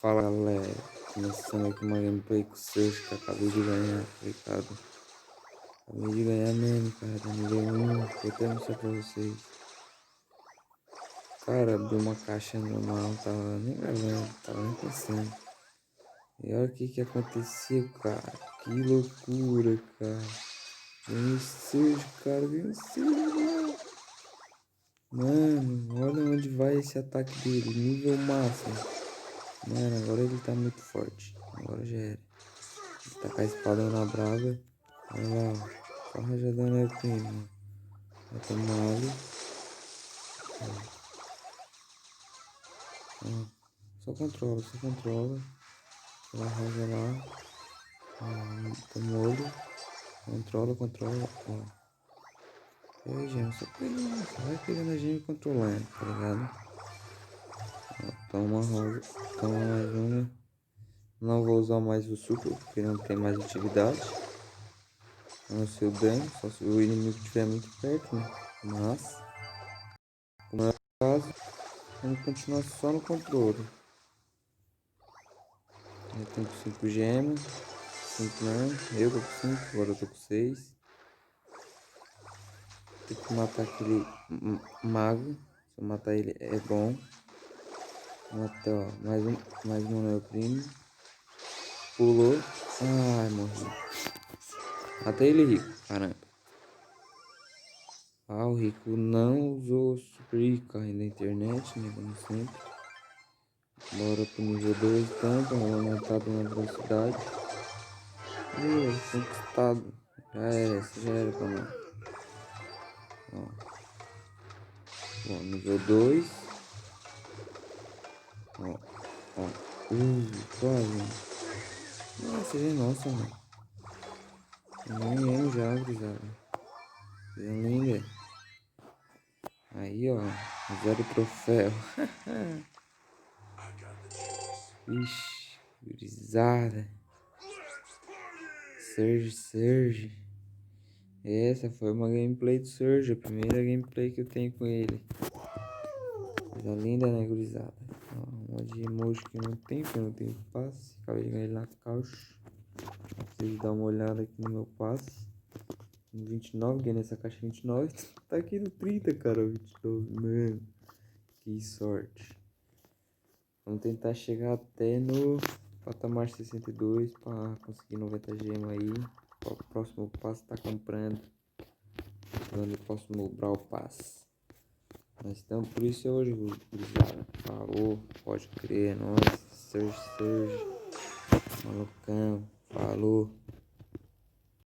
Fala galera, começando aqui uma gameplay com o Surf que eu acabei de ganhar, tá ligado? Acabei de ganhar mesmo, cara, da nível 1, vou até mostrar pra vocês. Cara, abriu uma caixa normal, tava nem gravando, tava nem pensando. E olha o que aconteceu, cara, que loucura, cara. Ganhei o Surf, cara, ganhei o Surf, mano, olha onde vai esse ataque dele, nível máximo. Mano, agora ele tá muito forte, agora já era. Tá com a espada na brava. Olha lá, ó. Só rajadão é o primo. Vai tomar ali. Ó. Só controla, só controla. Ela raja lá. Ó, tomou olho. Controla, controla. Ó. E aí, gema, só pegando. Só vai pegando a gema e controlando, tá ligado? Ó, toma rosa. Toma mais uma. Não vou usar mais o super, porque não tem mais utilidade. Não sei o dano, só se o inimigo estiver muito perto, né? Mas, como é o caso, vamos continuar só no controle. Eu tenho 5 gemas, 5 não, eu tô com 5, agora eu tô com 6. Tem que matar aquele mago, se eu matar ele é bom. Matar, ó, mais um meu primo. Pulou, ai morri. Matei ele rico, caramba. Ah, o rico não usou super rico ainda na internet, né, como sempre. Bora pro nível 2 então, pra aumentar na velocidade. Conquistado. Já era, essa já era pra nós. Ó. Bom, nível 2. Ó, ó. Quase. Nossa, já é nossa, mano. Ganhamos já, gurizada. Coisa linda. Aí, ó. Zero troféu. Ixi, gurizada. Surge. Essa foi uma gameplay do Surge. A primeira gameplay que eu tenho com ele. Coisa linda, né, gurizada? Ó, uma de emoji que não tem, porque eu não tenho passe. Acabei de ganhar ele na caixa. Vocês dar uma olhada aqui no meu passe. No 29, ganhei nessa caixa 29. Tá aqui no 30, cara. 29, mano. Que sorte. Vamos tentar chegar até no patamar 62 pra conseguir 90 gemas aí. O próximo passo tá comprando. Quando eu posso mobrar o passe. Mas então por isso é hoje, gurizada. Falou, pode crer, é nóis. Surge. Malucão. Falou.